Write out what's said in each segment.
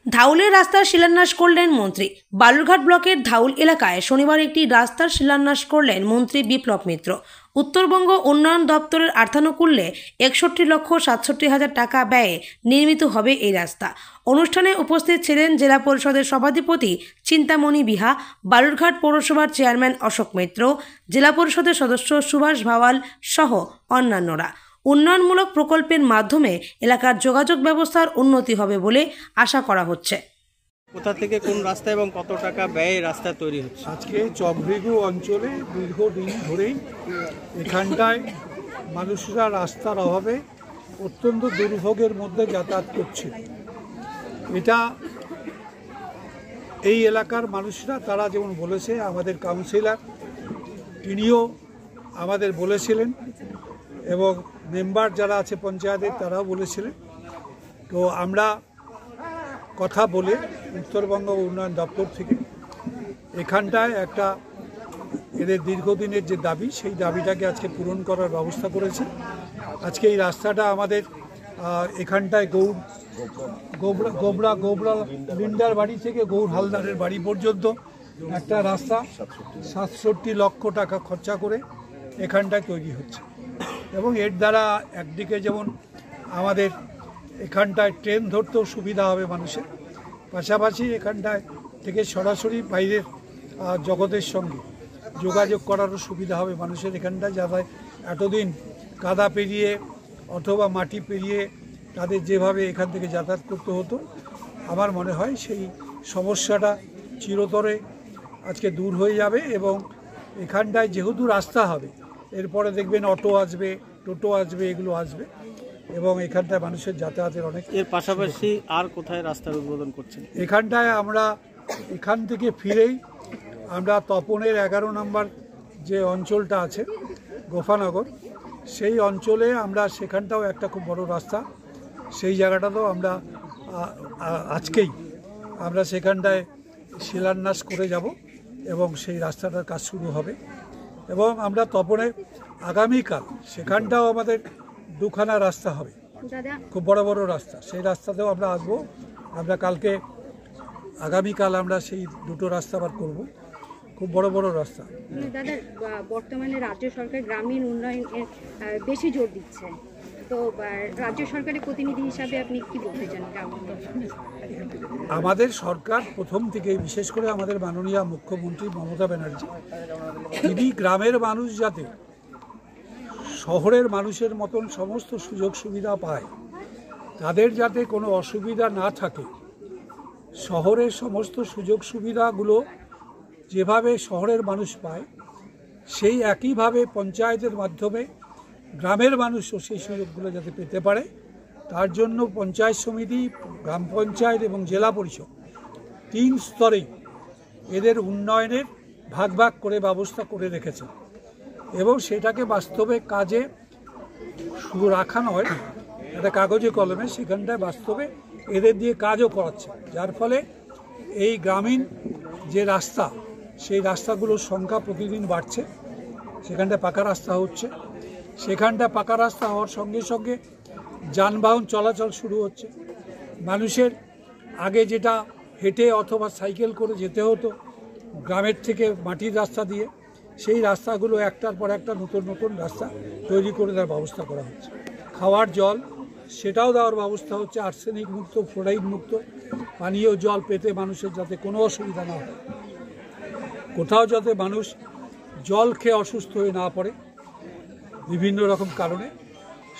ধাউলের রাস্তার শিলান্যাস করলেন মন্ত্রী। বালুরঘাট ব্লকের ধাউল এলাকায় শনিবার একটি রাস্তার শিলান্যাস করলেন মন্ত্রী বিপ্লব মিত্র। উত্তরবঙ্গ উন্নয়ন দপ্তরের অর্থানুকূল্যে 61,67,000 টাকা ব্যয়ে নির্মিত হবে এই রাস্তা। অনুষ্ঠানে উপস্থিত ছিলেন জেলা পরিষদের সভাধিপতি চিন্তামণি বিহা, বালুরঘাট পৌরসভার চেয়ারম্যান অশোক মিত্র, জেলা পরিষদের সদস্য সুভাষ ভাওয়াল সহ অন্যান্যরা। উন্নয়নমূলক প্রকল্পের মাধ্যমে এলাকার যোগাযোগ ব্যবস্থার উন্নতি হবে বলে আশা করা হচ্ছে। কোথা থেকে কোন রাস্তা এবং কত টাকা ব্যয়ে রাস্তা তৈরি হচ্ছে? আজকে চকভৃগু অঞ্চলে দীর্ঘদিন ধরেই এখানটায় মানুষরা রাস্তার অভাবে অত্যন্ত দুর্ভোগের মধ্যে যাতায়াত করছে। এটা এই এলাকার মানুষরা তারা যেমন বলেছে, আমাদের কাউন্সিলর তিনিও আমাদের বলেছিলেন এবং মেম্বার যারা আছে পঞ্চায়েতের তারাও বলেছিলেন। তো আমরা কথা বলে উত্তরবঙ্গ উন্নয়ন দপ্তর থেকে এখানটায় একটা এদের দীর্ঘদিনের যে দাবি, সেই দাবিটাকে আজকে পূরণ করার ব্যবস্থা করেছে। আজকে এই রাস্তাটা আমাদের এখানটায় গোবরা লিন্ডার বাড়ি থেকে গৌর হালদারের বাড়ি পর্যন্ত একটা রাস্তা 67 লক্ষ টাকা খরচা করে এখানটায় তৈরি হচ্ছে এবং এর দ্বারা একদিকে যেমন আমাদের এখানটায় ট্রেন ধরতেও সুবিধা হবে মানুষের, পাশাপাশি এখানটায় থেকে সরাসরি বাইরের জগতের সঙ্গে যোগাযোগ করারও সুবিধা হবে মানুষের। এখানটায় যারা এতদিন কাদা পেরিয়ে অথবা মাটি পেরিয়ে তাদের যেভাবে এখান থেকে যাতায়াত করতে হতো, আমার মনে হয় সেই সমস্যাটা চিরতরে আজকে দূর হয়ে যাবে এবং এখানটায় যেহেতু রাস্তা হবে, এরপরে দেখবেন অটো আসবে, টোটো আসবে, এগুলো আসবে এবং এখানটায় মানুষের যাতায়াতের অনেক। এর পাশাপাশি আর কোথায় রাস্তার উদ্বোধন করছেন? এখানটায় আমরা এখান থেকে ফিরেই আমরা তপনের 11 নম্বর যে অঞ্চলটা আছে গোফানগর, সেই অঞ্চলে আমরা সেখানটাও একটা খুব বড় রাস্তা, সেই জায়গাটাতেও আমরা আজকেই আমরা সেখানটায় শিলান্যাস করে যাব এবং সেই রাস্তাটার কাজ শুরু হবে এবং আমরা তপনে আগামীকাল সেখানটাও আমাদের দুখানা রাস্তা হবে, খুব বড় বড় রাস্তা, সেই রাস্তাতেও আমরা আসবো। আমরা কালকে আগামীকাল আমরা সেই দুটো রাস্তা আবার করব, খুব বড় বড় রাস্তা। দাদা, বর্তমানে রাজ্য সরকার গ্রামীণ উন্নয়নে বেশি জোর দিচ্ছে, তো রাজ্য সরকারের প্রতিনিধি হিসাবে আপনি কি বলতে চান? আমাদের সরকার প্রথম থেকে, বিশেষ করে আমাদের মাননীয় মুখ্যমন্ত্রী মমতা ব্যানার্জি, তিনি গ্রামের মানুষ যাতে শহরের মানুষের মতন সমস্ত সুযোগ সুবিধা পায়, তাদের যাতে কোনো অসুবিধা না থাকে, শহরের সমস্ত সুযোগ সুবিধাগুলো যেভাবে শহরের মানুষ পায় সেই একইভাবে পঞ্চায়েতের মাধ্যমে গ্রামের মানুষও সেই সুযোগগুলো যাতে পেতে পারে, তার জন্য পঞ্চায়েত সমিতি, গ্রাম পঞ্চায়েত এবং জেলা পরিষদ 3 স্তরেই এদের উন্নয়নের ভাগ ভাগ করে ব্যবস্থা করে রেখেছে এবং সেটাকে বাস্তবে কাজে শুধু রাখা নয়, একটা কাগজে কলমে সেখানটায় বাস্তবে এদের দিয়ে কাজও করাচ্ছে, যার ফলে এই গ্রামীণ যে রাস্তা, সেই রাস্তাগুলোর সংখ্যা প্রতিদিন বাড়ছে। সেখানটায় পাকা রাস্তা হচ্ছে, সেখানটা পাকা রাস্তা হওয়ার সঙ্গে সঙ্গে যানবাহন চলাচল শুরু হচ্ছে। মানুষের আগে যেটা হেঁটে অথবা সাইকেল করে যেতে হতো গ্রামের থেকে মাটির রাস্তা দিয়ে, সেই রাস্তাগুলো একটার পর একটা নতুন নতুন রাস্তা তৈরি করে দেওয়ার ব্যবস্থা করা হচ্ছে। খাওয়ার জল সেটাও দেওয়ার ব্যবস্থা হচ্ছে, আর্সেনিক মুক্ত, ফ্লোরাইড মুক্ত পানীয় জল পেতে মানুষের যাতে কোনো অসুবিধা না হয়, কোথাও যাতে মানুষ জল খেয়ে অসুস্থ হয়ে না পড়ে বিভিন্ন রকম কারণে,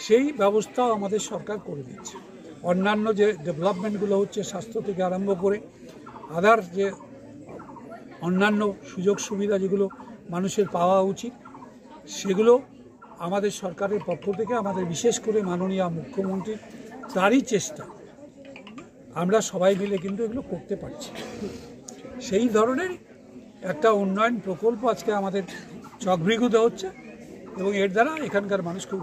সেই ব্যবস্থাও আমাদের সরকার করে দিচ্ছে। অন্যান্য যে ডেভেলপমেন্টগুলো হচ্ছে, স্বাস্থ্য থেকে আরম্ভ করে আদার যে অন্যান্য সুযোগ সুবিধা যেগুলো মানুষের পাওয়া উচিত, সেগুলো আমাদের সরকারের পক্ষ থেকে, আমাদের বিশেষ করে মাননীয় মুখ্যমন্ত্রীর তারই চেষ্টা, আমরা সবাই মিলে কিন্তু এগুলো করতে পারছি। সেই ধরনের একটা উন্নয়ন প্রকল্প আজকে আমাদের চকভৃগুতে হচ্ছে এবং এর দ্বারা এখানকার মানুষ খুব